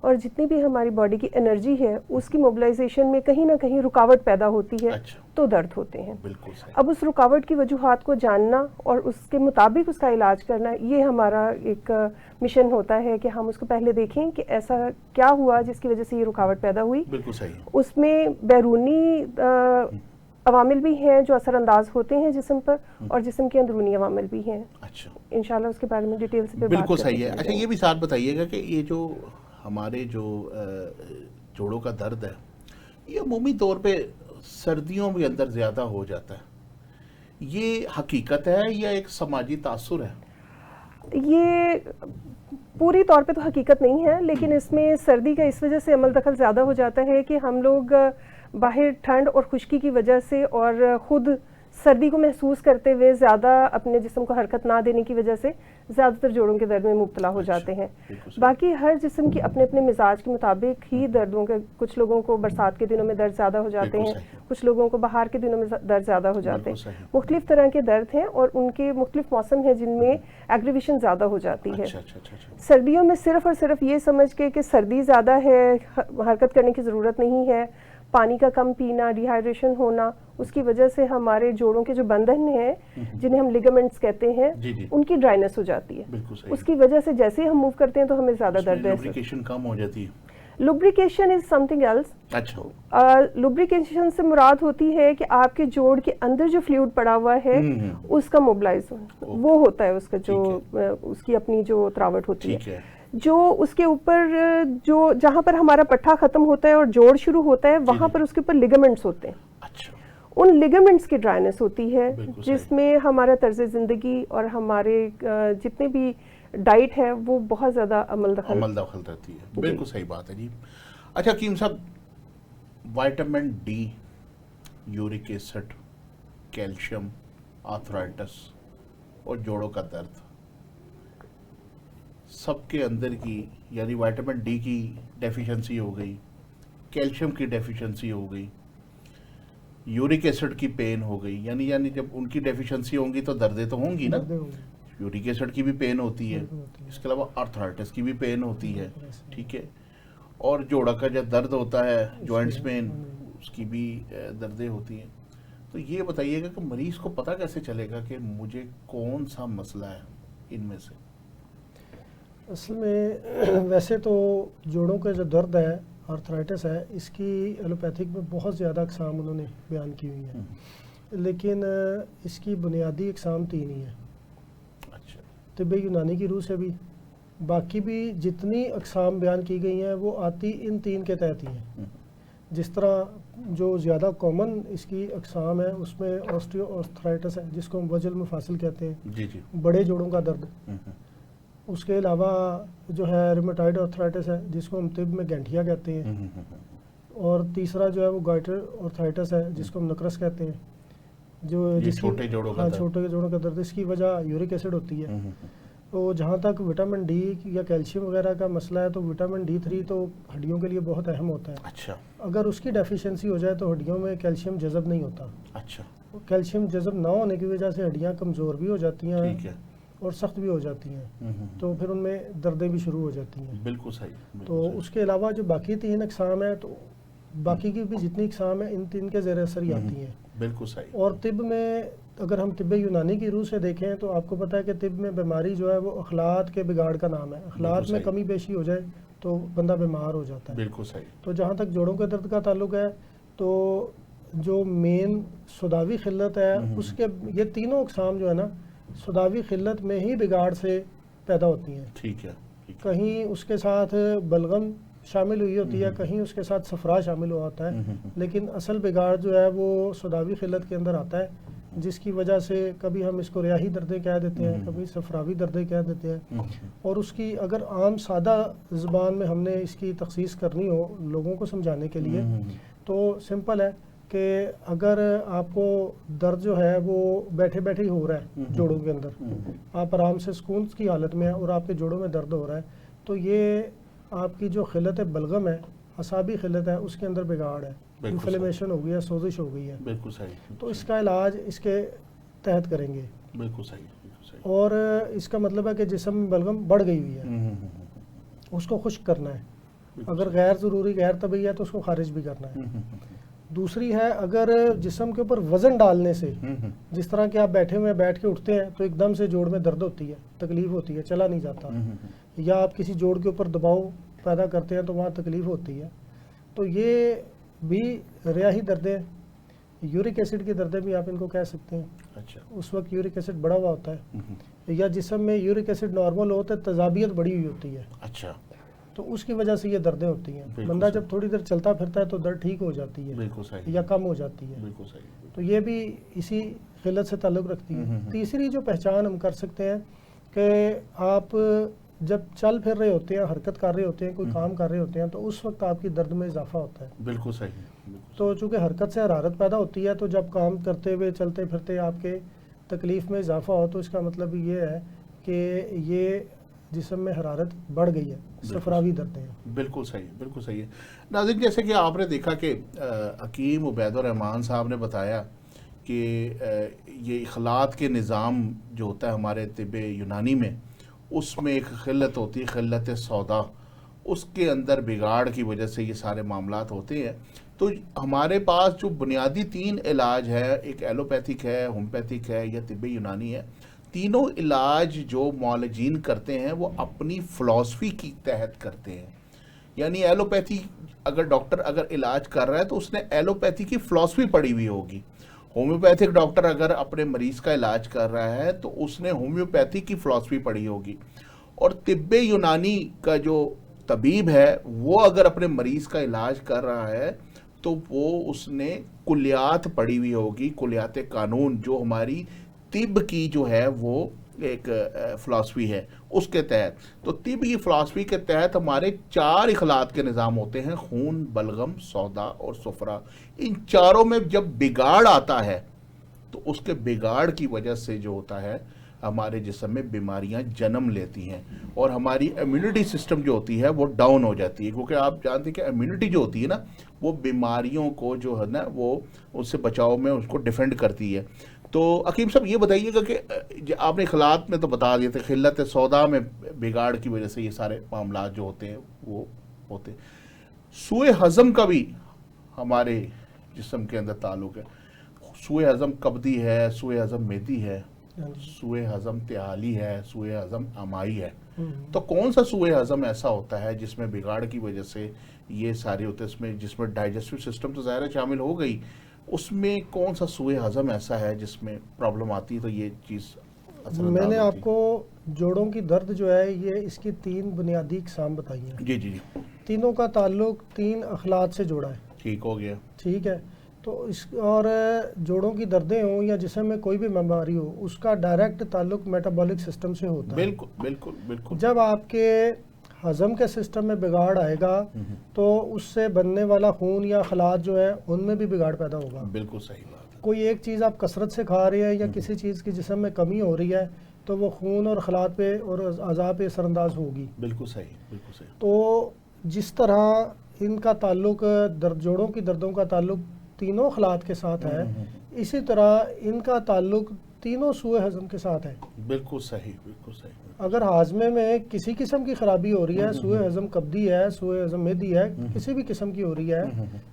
اور جتنی بھی ہماری باڈی کی انرجی ہے اس کی موبلائزیشن میں کہیں نہ کہیں رکاوٹ پیدا ہوتی ہے تو درد ہوتے ہیں. بالکل صحیح. اب اس رکاوٹ کی وجوہات کو جاننا اور اس کے مطابق اس کا علاج کرنا یہ ہمارا ایک مشن ہوتا ہے کہ ہم اس کو پہلے دیکھیں کہ ایسا کیا ہوا جس کی وجہ سے یہ رکاوٹ پیدا ہوئی. بالکل صحیح. اس میں بیرونی عوامل بھی ہیں جو اثر انداز ہوتے ہیں جسم پر اور جسم کے اندرونی عوامل بھی ہیں. اچھا, انشاءاللہ اس کے بارے میں ڈیٹیل سے بالکل صحیح ہے. اچھا, یہ بھی ساتھ بتائیے گا کہ یہ جو ہمارے جو جوڑوں کا درد ہے یہ عمومی طور پہ سردیوں کے اندر زیادہ ہو جاتا ہے, یہ حقیقت ہے یا ایک سماجی تاثر ہے؟ یہ پوری طور پہ تو حقیقت نہیں ہے, لیکن اس میں سردی کا اس وجہ سے عمل دخل زیادہ ہو جاتا ہے کہ ہم لوگ باہر ٹھنڈ اور خشکی کی وجہ سے اور خود سردی کو محسوس کرتے ہوئے زیادہ اپنے جسم کو حرکت نہ دینے کی وجہ سے زیادہ تر جوڑوں کے درد میں مبتلا ہو جاتے ہیں. باقی ہر جسم کی اپنے اپنے مزاج کے مطابق ہی دردوں کے, کچھ لوگوں کو برسات کے دنوں میں درد زیادہ ہو جاتے ہیں, کچھ لوگوں کو بہار کے دنوں میں درد زیادہ ہو جاتے ہیں. مختلف طرح کے درد ہیں اور ان کے مختلف موسم ہیں جن میں ایگریویشن زیادہ ہو جاتی ہے. سردیوں میں صرف اور صرف یہ سمجھ کے کہ سردی زیادہ ہے, حرکت کرنے کی ضرورت نہیں ہے, پانی کا کم پینا, ڈی ہائیڈریشن ہونا, اس کی وجہ سے ہمارے جوڑوں کے جو بندھن ہیں جنہیں ہم لیگامنٹس کہتے ہیں ان کی ڈرائنس ہو جاتی ہے. اس کی وجہ سے جیسے ہی ہم موو کرتے ہیں تو ہمیں زیادہ درد ہے. لوبریکیشن کم ہو جاتی ہے. لوبریکیشن از سم تھنگ ایلس. اچھا, لوبریکیشن سے مراد ہوتی ہے کہ آپ کے جوڑ کے اندر جو فلوئڈ پڑا ہوا ہے اس کا موبلائز وہ ہوتا ہے, اس کا جو اس کی اپنی جو تراوٹ ہوتی ہے, جو اس کے اوپر جو جہاں پر ہمارا پٹھا ختم ہوتا ہے اور جوڑ شروع ہوتا ہے وہاں پر اس کے اوپر لیگامنٹس ہوتے ہیں. ان لیگامنٹس کی ڈرائنس ہوتی ہے جس میں ہمارا طرز زندگی اور ہمارے جتنے بھی ڈائٹ ہے وہ بہت زیادہ عمل دخل رہتی ہے. بالکل صحیح بات ہے جی. اچھا حکیم صاحب, vitamin D, uric acid, calcium, arthritis اور جوڑوں کا درد, سب کے اندر کی یعنی وائٹامن ڈی کی ڈیفیشنسی ہو گئی, کیلشیم کی ڈیفیشنسی ہو گئی, یورک ایسڈ کی پین ہو گئی, یعنی جب ان کی ڈیفیشنسی ہوں گی تو دردیں تو ہوں گی نا. یورک ایسڈ کی بھی پین ہوتی ہے, اس کے علاوہ آرتھرائٹس کی بھی پین ہوتی ہے, ٹھیک ہے, اور جوڑا کا جو درد ہوتا ہے جوائنٹس پین اس کی بھی دردیں ہوتی ہیں. تو یہ بتائیے گا کہ مریض کو پتہ کیسے چلے گا کہ مجھے کون سا مسئلہ ہے ان میں سے؟ اصل میں ویسے تو جوڑوں کا جو درد ہے, آرتھرائٹس ہے, اس کی ایلوپیتھک میں بہت زیادہ اقسام انہوں نے بیان کی ہوئی ہیں, لیکن اس کی بنیادی اقسام 3 ہی ہیں. اچھا, طب یونانی کی روح سے بھی باقی بھی جتنی اقسام بیان کی گئی ہیں وہ آتی ان 3 کے تحت ہی ہیں. جس طرح جو زیادہ کامن اس کی اقسام ہے اس میں آسٹیو آرتھرائٹس ہے جس کو ہم وجل مفاصل کہتے ہیں, بڑے جوڑوں کا درد. اس کے علاوہ جو ہے ریمیٹائڈ آرتھرائٹس ہے جس کو ہم طب میں گینٹھیا کہتے ہیں, اور تیسرا جو ہے وہ گائٹر آرتھرائٹس ہے جس کو ہم نکرس کہتے ہیں, جو جس کی چھوٹے جوڑوں کا درد. اس کی وجہ یورک ایسڈ ہوتی ہے. تو جہاں تک وٹامن ڈی یا کیلشیم وغیرہ کا مسئلہ ہے تو وٹامن D3 تو ہڈیوں کے لیے بہت اہم ہوتا ہے. اچھا, اگر اس کی ڈیفیشنسی ہو جائے تو ہڈیوں میں کیلشیم جذب نہیں ہوتا. اچھا, کیلشیم جذب نہ ہونے کی وجہ سے ہڈیاں کمزور بھی ہو جاتی ہیں اور سخت بھی ہو جاتی ہیں, تو پھر ان میں دردیں بھی شروع ہو جاتی ہیں. بالکل صحیح. تو اس کے علاوہ جو باقی 3 اقسام ہیں تو باقی کی بھی جتنی اقسام ہیں ان 3 کے زیر اثر ہی آتی ہیں. بالکل صحیح. اور طب میں اگر ہم طب یونانی کی روح سے دیکھیں تو آپ کو پتہ ہے کہ طب میں بیماری جو ہے وہ اخلاط کے بگاڑ کا نام ہے. اخلاط میں کمی بیشی ہو جائے تو بندہ بیمار ہو جاتا ہے. بالکل صحیح. تو جہاں تک جوڑوں کے درد کا تعلق ہے تو جو مین سوداوی خلت ہے اس کے یہ تینوں اقسام جو ہے نا سوداوی خلت میں ہی بگاڑ سے پیدا ہوتی ہیں. ٹھیک ہے. کہیں اس کے ساتھ بلغم شامل ہوئی ہوتی ہے, کہیں اس کے ساتھ صفرا شامل ہوا ہوتا ہے, لیکن اصل بگاڑ جو ہے وہ سوداوی خلت کے اندر آتا ہے, جس کی وجہ سے کبھی ہم اس کو ریاحی دردیں کہہ دیتے ہیں, کبھی صفراوی دردیں کہہ دیتے ہیں. اور اس کی اگر عام سادہ زبان میں ہم نے اس کی تخصیص کرنی ہو لوگوں کو سمجھانے کے لیے تو سمپل ہے کہ اگر آپ کو درد جو ہے وہ بیٹھے بیٹھے ہی ہو رہا ہے جوڑوں کے اندر, آپ آرام سے سکون کی حالت میں ہیں اور آپ کے جوڑوں میں درد ہو رہا ہے, تو یہ آپ کی جو خلت بلغم ہے, اعصابی خلت ہے, اس کے اندر بگاڑ ہے, انفلیمیشن ہو گئی ہے, سوزش ہو گئی ہے. بالکل صحیح. تو اس کا علاج اس کے تحت کریں گے. بالکل صحیح. اور اس کا مطلب ہے کہ جسم میں بلغم بڑھ گئی ہوئی ہے, اس کو خشک کرنا ہے. اگر غیر ضروری غیر طبعی ہے تو اس کو خارج بھی کرنا ہے. دوسری ہے اگر جسم کے اوپر وزن ڈالنے سے، جس طرح کہ آپ بیٹھے ہوئے بیٹھ کے اٹھتے ہیں تو ایک دم سے جوڑ میں درد ہوتی ہے، تکلیف ہوتی ہے، چلا نہیں جاتا، یا آپ کسی جوڑ کے اوپر دباؤ پیدا کرتے ہیں تو وہاں تکلیف ہوتی ہے، تو یہ بھی ریاحی دردیں، یورک ایسڈ کی دردیں بھی آپ ان کو کہہ سکتے ہیں. اچھا. اس وقت یورک ایسڈ بڑا ہوا ہوتا ہے، یا جسم میں یورک ایسڈ نارمل ہوتا ہے، تضابیت بڑی ہوئی ہوتی ہے، اچھا. تو اس کی وجہ سے یہ دردیں ہوتی ہیں. بالکل بندہ صحیح. جب تھوڑی دیر چلتا پھرتا ہے تو درد ٹھیک ہو جاتی ہے بالکل صحیح. یا کم ہو جاتی ہے. بالکل صحیح. تو یہ بھی اسی قلت سے تعلق رکھتی ہے. تیسری جو پہچان ہم کر سکتے ہیں کہ آپ جب چل پھر رہے ہوتے ہیں، حرکت کر رہے ہوتے ہیں، کوئی کام کر رہے ہوتے ہیں، تو اس وقت آپ کی درد میں اضافہ ہوتا ہے. بالکل صحیح. بالکل تو چونکہ حرکت سے حرارت پیدا ہوتی ہے، تو جب کام کرتے ہوئے چلتے پھرتے آپ کے تکلیف میں اضافہ ہو تو اس کا مطلب یہ ہے کہ یہ جسم میں حرارت بڑھ گئی ہے، صفراوی دردیں ہیں. بالکل صحیح. بالکل صحیح ہے. ناظرین، جیسے کہ آپ نے دیکھا کہ حکیم عبید الرحمان صاحب نے بتایا کہ یہ اخلاط کے نظام جو ہوتا ہے ہمارے طب یونانی میں، اس میں ایک خلت ہوتی ہے، خلت سودا. اس کے اندر بگاڑ کی وجہ سے یہ سارے معاملات ہوتے ہیں. تو ہمارے پاس جو بنیادی 3 علاج ہے، ایک ایلوپیتھک ہے، ہومیوپیتھک ہے یا طب یونانی ہے، تینوں علاج جو معالجین کرتے ہیں وہ اپنی فلسفی کی تحت کرتے ہیں. یعنی ایلوپیتھی اگر ڈاکٹر اگر علاج کر رہا ہے تو اس نے ایلوپیتھی کی فلسفی پڑھی ہوئی ہوگی. ہومیوپیتھک ڈاکٹر اگر اپنے مریض کا علاج کر رہا ہے تو اس نے ہومیوپیتھی کی فلسفی پڑھی ہوگی. اور طب یونانی کا جو طبیب ہے وہ اگر اپنے مریض کا علاج کر رہا ہے تو وہ اس نے کلیات پڑھی ہوئی ہوگی، کلیات قانون، جو ہماری طب کی جو ہے وہ ایک فلسفی ہے، اس کے تحت. تو طب کی فلسفی کے تحت ہمارے 4 اخلاط کے نظام ہوتے ہیں: خون، بلغم، سودا اور صفرا. ان چاروں میں جب بگاڑ آتا ہے تو اس کے بگاڑ کی وجہ سے جو ہوتا ہے ہمارے جسم میں بیماریاں جنم لیتی ہیں اور ہماری امیونٹی سسٹم جو ہوتی ہے وہ ڈاؤن ہو جاتی ہے. کیونکہ آپ جانتے ہیں کہ امیونٹی جو ہوتی ہے نا وہ بیماریوں کو جو ہے نا وہ اس سے بچاؤ میں اس کو ڈیفینڈ کرتی ہے. تو حکیم صاحب یہ بتائیے گا کہ آپ نے اخلاط میں تو بتا دیے تھے، خلت سودا میں بگاڑ کی وجہ سے یہ سارے معاملات جو ہوتے ہیں وہ ہوتے ہیں. سوء ہضم کا بھی ہمارے جسم کے اندر تعلق ہے. سوء ہضم کبدی ہے، سوء ہضم میدی ہے، سوء ہضم تیالی ہے، سوء ہضم امائی ہے. تو کون سا سوء ہضم ایسا ہوتا ہے جس میں بگاڑ کی وجہ سے یہ سارے ہوتے ہیں؟ اس میں جس میں ڈائجسٹو سسٹم تو ظاہر شامل ہو گئی، اس میں کون سا سوء ہضم ایسا ہے جس میں پرابلم آتی ہے تو یہ چیز اثر انداز میں نے ہوتی آپ کو جوڑوں کی درد جو ہے یہ اس کی 3 بنیادی اقسام بتائی ہیں. جی جی جی تینوں کا تعلق 3 اخلاط سے جوڑا ہے. ٹھیک ہو گیا. ٹھیک ہے. تو اس اور جوڑوں کی دردیں ہوں یا جسم میں کوئی بھی بیماری ہو، اس کا ڈائریکٹ تعلق میٹابولک سسٹم سے ہوتا ہے. بالکل بالکل بالکل. جب آپ کے ہضم کے سسٹم میں بگاڑ آئے گا تو اس سے بننے والا خون یا خلاط جو ہے ان میں بھی بگاڑ پیدا ہوگا. بالکل صحیح بات ہے. کوئی ایک چیز آپ کثرت سے کھا رہے ہیں یا کسی چیز کی جسم میں کمی ہو رہی ہے تو وہ خون اور خلاط پہ اور اعضاء پہ اثر انداز ہوگی. بالکل صحیح. بالکل صحیح. تو جس طرح ان کا تعلق جوڑوں کی دردوں کا تعلق تینوں اخلاط کے ساتھ ہے، اسی طرح ان کا تعلق تینوں سوء ہضم کے ساتھ ہے. بالکل صحیح. بالکل صحیح. اگر ہاضمے میں کسی قسم کی خرابی ہو رہی ہے، سوء ہضم کبدی ہے، سوء ہضم میدی ہے، کسی بھی قسم کی ہو رہی ہے،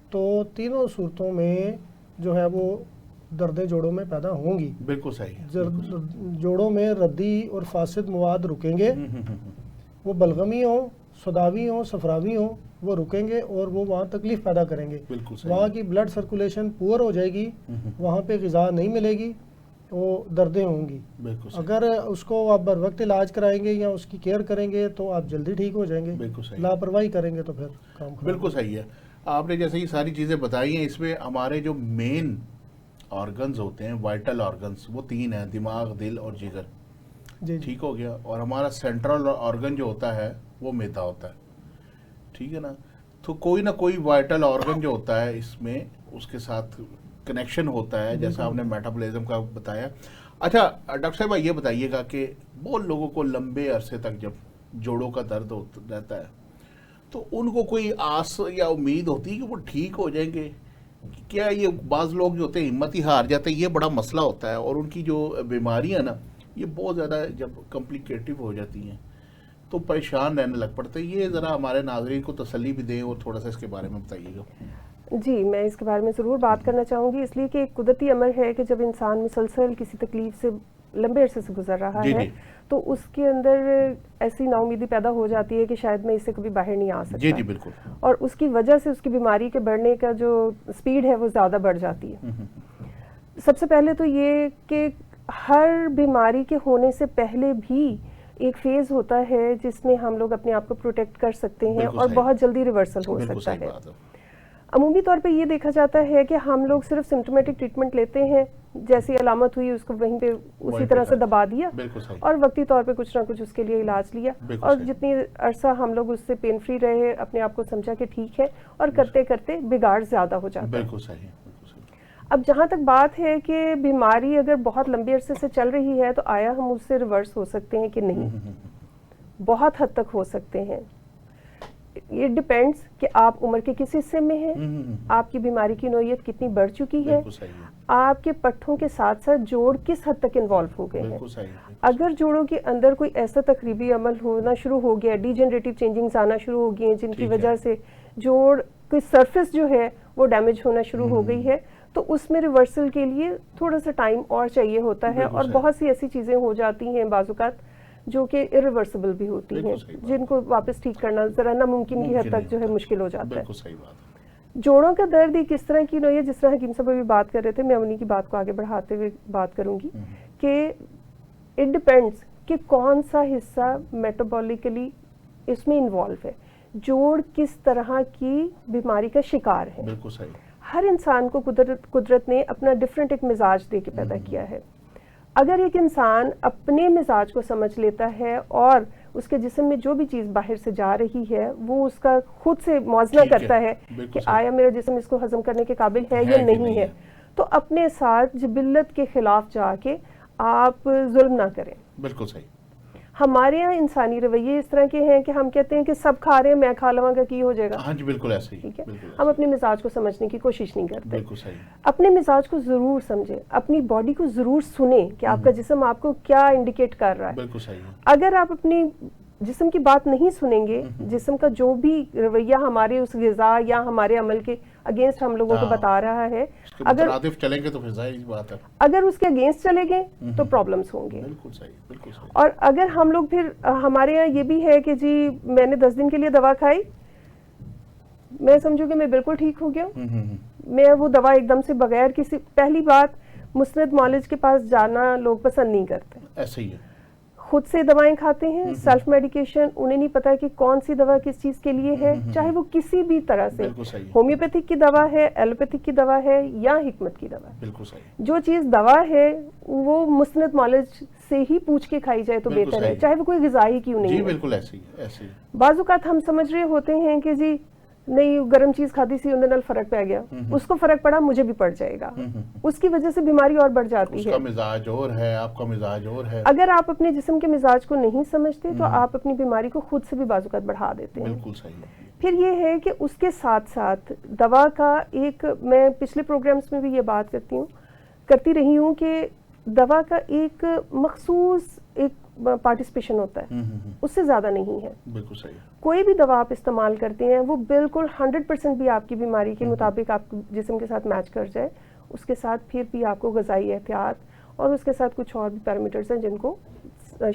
تو تینوں صورتوں میں جو ہے وہ دردیں جوڑوں میں پیدا ہوں گی. بالکل صحیح. جوڑوں میں ردی اور فاسد مواد رکیں گے، وہ بلغمی ہوں، سوداوی ہوں، صفراوی ہوں، وہ رکیں گے اور وہ وہاں تکلیف پیدا کریں گے. بالکل صحیح. وہاں کی بلڈ سرکولیشن پور ہو جائے گی، وہاں پہ غذا نہیں ملے گی، وہ دردیں ہوں گی. بالکل صحیح. اگر اس کو آپ بر وقت علاج کرائیں گے یا اس کی کیئر کریں گے تو آپ جلدی ٹھیک ہو جائیں گے. بالکل صحیح. لاپرواہی کریں گے تو پھر کام خراب. بالکل صحیح ہے. آپ نے جیسے یہ ساری چیزیں بتائی ہیں، اس میں ہمارے جو مین آرگنز ہوتے ہیں، وائٹل آرگنز، وہ 3 ہیں: دماغ، دل اور جگر. جی ٹھیک ہو گیا. اور ہمارا سینٹرل آرگن جو ہوتا ہے وہ میدا ہوتا ہے. ٹھیک ہے نا. تو کوئی نہ کوئی وائٹل آرگن جو ہوتا ہے اس میں اس کے ساتھ کنیکشن ہوتا ہے، جیسا آپ نے میٹابولزم کا بتایا. اچھا ڈاکٹر صاحب یہ بتائیے گا کہ بہت لوگوں کو لمبے عرصے تک جب جوڑوں کا درد رہتا ہے تو ان کو کوئی آس یا امید ہوتی ہے کہ وہ ٹھیک ہو جائیں گے؟ کیا یہ بعض لوگ جو ہوتے ہیں ہمت ہی ہار جاتے ہیں، یہ بڑا مسئلہ ہوتا ہے، اور ان کی جو بیماریاں نا یہ بہت زیادہ جب کمپلیکیٹو ہو جاتی ہیں تو پریشان رہنے لگ پڑتے ہیں. یہ ذرا ہمارے ناظرین کو تسلی بھی دیں اور تھوڑا سا اس کے بارے میں بتائیے گا. جی میں اس کے بارے میں ضرور بات کرنا چاہوں گی، اس لیے کہ ایک قدرتی امر ہے کہ جب انسان مسلسل کسی تکلیف سے لمبے عرصے سے گزر رہا جی ہے جی تو اس کے اندر ایسی نا امیدی پیدا ہو جاتی ہے کہ شاید میں اس سے کبھی باہر نہیں آ جی سکتا، جی بالکل. اور اس کی وجہ سے اس کی بیماری کے بڑھنے کا جو سپیڈ ہے وہ زیادہ بڑھ جاتی ہے. سب سے پہلے تو یہ کہ ہر بیماری کے ہونے سے پہلے بھی ایک فیز ہوتا ہے جس میں ہم لوگ اپنے آپ کو پروٹیکٹ کر سکتے ہیں بالکل اور صحیح. بہت جلدی ریورسل ہو بالکل سکتا صحیح ہے. بات ہے. عمومی طور پہ یہ دیکھا جاتا ہے کہ ہم لوگ صرف سمپٹومیٹک ٹریٹمنٹ لیتے ہیں، جیسی علامت ہوئی اس کو وہیں پہ اسی طرح سے دبا دیا بالکل صحیح. اور وقتی طور پہ کچھ نہ کچھ اس کے لیے علاج لیا، بالکل اور صحیح. جتنی عرصہ ہم لوگ اس سے پین فری رہے اپنے آپ کو سمجھا کہ ٹھیک ہے، اور کرتے کرتے بگاڑ زیادہ ہو جاتا ہے. بالکل صحیح. بالکل صحیح. اب جہاں تک بات ہے کہ بیماری اگر بہت لمبے عرصے سے چل رہی ہے تو آیا ہم اس سے ریورس ہو سکتے ہیں کہ نہیں؟ بہت حد تک ہو سکتے ہیں. یہ ڈیپینڈس کہ آپ عمر کے کس حصے میں ہیں، آپ کی بیماری کی نوعیت کتنی بڑھ چکی ہے، بالکل صحیح. آپ کے پٹھوں کے ساتھ ساتھ جوڑ کس حد تک انوالو ہو گئے ہیں. بالکل صحیح. اگر جوڑوں کے اندر کوئی ایسا تقریبی عمل ہونا شروع ہو گیا، ڈی جنریٹو چینجنگز آنا شروع ہو گئی ہیں جن کی ٹھیک ہے. وجہ سے جوڑ کی سرفیس جو ہے وہ ڈیمیج ہونا شروع ہو گئی ہے، تو اس میں ریورسل کے لیے تھوڑا سا ٹائم اور چاہیے ہوتا ہے، بالکل اور صحیح. بہت سی ایسی چیزیں ہو جاتی ہیں بعض اوقات جو کہ irreversible بھی ہوتی ہیں، بالکل صحیح بات. جن کو واپس ٹھیک کرنا ذرا ناممکن کی حد ممکن تک جو ہے نہیں مشکل ہو جاتا ہے. بالکل صحیح بات ہے. جوڑوں کا درد ایک اس طرح کی نوعیت، جس طرح حکیم صاحب ابھی بات کر رہے تھے، میں انہی کی بات کو آگے بڑھاتے ہوئے بات کروں گی کہ اٹ ڈیپینڈس کہ کون سا حصہ میٹابولیکلی اس میں انوالو ہے، جوڑ کس طرح کی بیماری کا شکار ہے. بالکل صحیح. ہر انسان کو قدرت نے اپنا ڈیفرنٹ ایک مزاج دے کے پیدا کیا ہے. اگر ایک انسان اپنے مزاج کو سمجھ لیتا ہے اور اس کے جسم میں جو بھی چیز باہر سے جا رہی ہے وہ اس کا خود سے موازنہ ٹھیک ہے. کرتا ہے بالکل کہ صحیح. آیا میرا جسم اس کو ہضم کرنے کے قابل ہے یا کہ نہیں ہے، تو اپنے ساتھ جبلت کے خلاف جا کے آپ ظلم نہ کریں. بالکل صحیح. ہمارے یہاں انسانی رویے اس طرح کے ہیں کہ ہم کہتے ہیں کہ سب کھا رہے ہیں میں کھا لوں گا کی ہو جائے گا. ہاں جی بالکل ایسے ہی. ٹھیک ہے، بالکل ہم اپنے مزاج کو سمجھنے کی کوشش نہیں کرتے. بالکل صحیح. اپنے مزاج کو ضرور سمجھیں، اپنی باڈی کو ضرور سنیں کہ آپ کا جسم آپ کو کیا انڈیکیٹ کر رہا ہے. بالکل صحیح. اگر آپ اپنی جسم کی بات نہیں سنیں گے، جسم کا جو بھی رویہ ہمارے اس غذا یا ہمارے عمل کے اگینسٹ ہم لوگوں کو بتا رہا ہے، اگر مترادف چلیں گے تو پھر ظاہر بات ہے. اگر اس کے اگینسٹ چلے گئے تو پرابلمس ہوں گے. بالکل صحیح. بالکل صحیح. اور اگر ہم لوگ پھر ہمارے یہاں یہ بھی ہے کہ جی میں نے 10 دن کے لیے دوا کھائی، میں سمجھوں کہ میں بالکل ٹھیک ہو گیا ہوں، میں وہ دوا ایک دم سے بغیر کسی، پہلی بات مستند معالج کے پاس جانا لوگ پسند نہیں کرتے، ایسے ہی ہے. خود سے دوائیں کھاتے ہیں، سیلف میڈیکیشن، انہیں نہیں پتا کہ کون سی دوا کس چیز کے لیے ہے، چاہے وہ کسی بھی طرح سے بالکل صحیح. ہومیوپیتھک کی دوا ہے، ایلوپیتھک کی دوا ہے یا حکمت کی دوا ہے. بالکل صحیح. جو چیز دوا ہے وہ مستند معالج سے ہی پوچھ کے کھائی جائے تو بالکل بہتر ہے، صحیح. چاہے وہ کوئی غذائی کیوں جی نہیں ہے. بالکل ایسے ہی. ایسے ہی. بعض اوقات ہم سمجھ رہے ہوتے ہیں کہ جی نہیں گرم چیز کھادی سی اندر نال فرق پہ گیا، اس کو فرق پڑا مجھے بھی پڑ جائے گا، اس کی وجہ سے بیماری اور بڑھ جاتی اس ہے. کا مزاج اور ہے، آپ کا مزاج اور ہے. اگر آپ اپنے جسم کے مزاج کو نہیں سمجھتے تو آپ اپنی بیماری کو خود سے بھی بعض اوقات بڑھا دیتے ہیں. بالکل صحیح. پھر یہ ہے کہ اس کے ساتھ ساتھ دوا کا ایک، میں پچھلے پروگرامز میں بھی یہ بات کرتی رہی ہوں کہ دوا کا ایک مخصوص ایک پارٹیسپیشن ہوتا ہے، اس سے زیادہ نہیں ہے. بالکل صحیح. کوئی بھی دوا آپ استعمال کرتے ہیں وہ بالکل 100% بھی آپ کی بیماری کے مطابق آپ جسم کے ساتھ میچ کر جائے، اس کے ساتھ پھر بھی آپ کو غذائی احتیاط اور اس کے ساتھ کچھ اور بھی پیرامیٹرز ہیں جن کو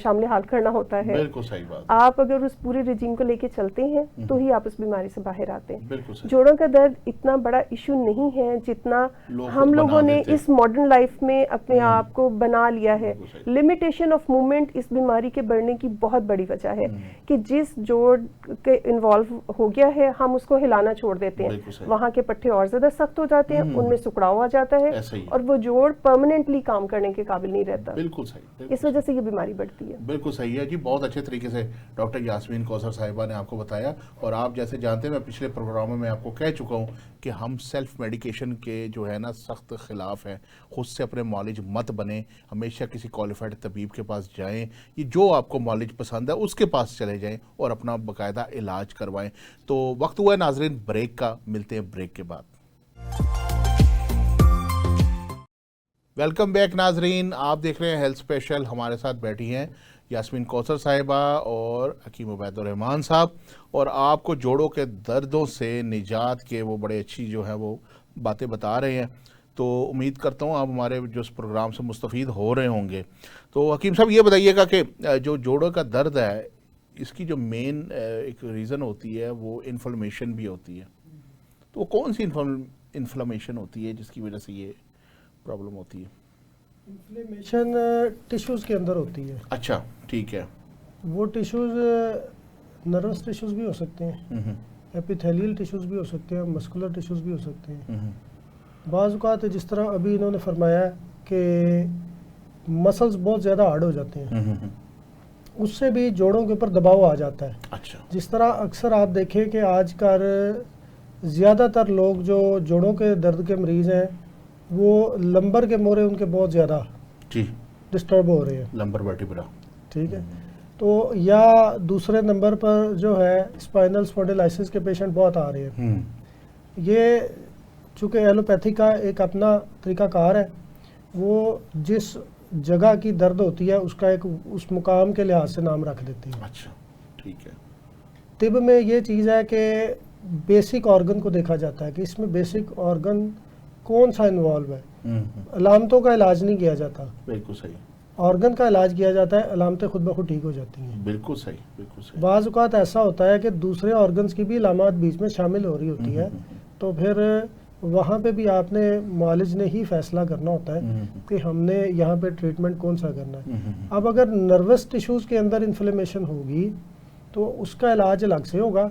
شامل حال کرنا ہوتا ہے. بالکل صحیح بات. آپ اگر اس پورے رجیم کو لے کے چلتے ہیں تو ہی آپ اس بیماری سے باہر آتے ہیں. بالکل صحیح. جوڑوں کا درد اتنا بڑا ایشو نہیں ہے جتنا ہم لوگوں نے اس ماڈرن لائف میں اپنے آپ کو بنا لیا ہے. لمیٹیشن آف موومنٹ اس بیماری کے بڑھنے کی بہت بڑی وجہ ہے کہ جس جوڑ کے انوالو ہو گیا ہے ہم اس کو ہلانا چھوڑ دیتے ہیں، وہاں کے پٹھے اور زیادہ سخت ہو جاتے ہیں، ان میں سکڑاؤ آ جاتا ہے اور وہ جوڑ پرماننٹلی کام کرنے کے قابل نہیں رہتا. بالکل صحیح. اس وجہ سے یہ بیماری بڑھتی ہے. بالکل صحیح ہے جی. بہت اچھے طریقے سے ڈاکٹر یاسمین کوثر صاحبہ نے آپ کو بتایا، اور آپ جیسے جانتے ہیں میں پچھلے پروگراموں میں آپ کو کہہ چکا ہوں کہ ہم سیلف میڈیکیشن کے جو ہے نا سخت خلاف ہیں. خود سے اپنے معالج مت بنیں، ہمیشہ کسی کوالیفائڈ طبیب کے پاس جائیں، یہ جو آپ کو معالج پسند ہے اس کے پاس چلے جائیں اور اپنا باقاعدہ علاج کروائیں. تو وقت ہوا ہے ناظرین بریک کا، ملتے ہیں بریک کے بعد. ویلکم بیک ناظرین، آپ دیکھ رہے ہیں ہیلتھ اسپیشل. ہمارے ساتھ بیٹھی ہیں یاسمین کوثر صاحبہ اور حکیم عبید الرحمان صاحب، اور آپ کو جوڑوں کے دردوں سے نجات کے وہ بڑے اچھی جو ہے وہ باتیں بتا رہے ہیں. تو امید کرتا ہوں آپ ہمارے جو اس پروگرام سے مستفید ہو رہے ہوں گے. تو حکیم صاحب یہ بتائیے گا کہ جو جوڑوں کا درد ہے اس کی جو مین ایک ریزن ہوتی ہے وہ انفلمیشن بھی ہوتی ہے. تو وہ کون سی انفلمیشن ہوتی ہے جس کی وجہ سے یہ پرابلم ہوتی ہے؟ انفلیمیشن ٹیشوز کے اندر ہوتی ہے. اچھا ٹھیک ہے. وہ ٹیشوز نروس ٹیشوز بھی ہو سکتے ہیں، ایپیتھیلیل ٹیشوز بھی ہو سکتے ہیں، مسکولر ٹیشوز بھی ہو سکتے ہیں. بعض اوقات جس طرح ابھی انہوں نے فرمایا کہ مسلز بہت زیادہ ہارڈ ہو جاتے ہیں، اس سے بھی جوڑوں کے اوپر دباؤ آ جاتا ہے. اچھا. جس طرح اکثر آپ دیکھیں کہ آج کل زیادہ تر لوگ جو جوڑوں کے درد کے مریض ہیں وہ لمبر کے مورے ان کے بہت زیادہ جی ڈسٹرب ہو رہے ہیں. لمبر ورٹیبرا. ٹھیک ہے. تو یا دوسرے نمبر پر جو ہے اسپائنل اسپونڈیلائسس کے پیشنٹ بہت آ رہے ہیں. یہ چونکہ ایلوپیتھی کا ایک اپنا طریقہ کار ہے، وہ جس جگہ کی درد ہوتی ہے اس کا ایک اس مقام کے لحاظ سے نام رکھ دیتے ہیں. اچھا ٹھیک ہے. طب میں یہ چیز ہے کہ بیسک آرگن کو دیکھا جاتا ہے کہ اس میں بیسک آرگن کون سا انوالو ہے. علامتوں کا علاج نہیں کیا جاتا، بالکل صحیح. آرگن کا علاج کیا جاتا ہے، علامتیں خود بخود ٹھیک ہو جاتی ہیں. بالکل صحیح. بالکل صحیح. بعض اوقات ایسا ہوتا ہے کہ دوسرے آرگنز کی بھی علامات بیچ میں شامل ہو رہی ہوتی ہے، تو پھر وہاں پہ بھی آپ نے معالج نے ہی فیصلہ کرنا ہوتا ہے کہ ہم نے یہاں پہ ٹریٹمنٹ کون سا کرنا ہے. اب اگر نروس ٹیشوز کے اندر انفلیمیشن ہوگی تو اس کا علاج الگ سے ہوگا.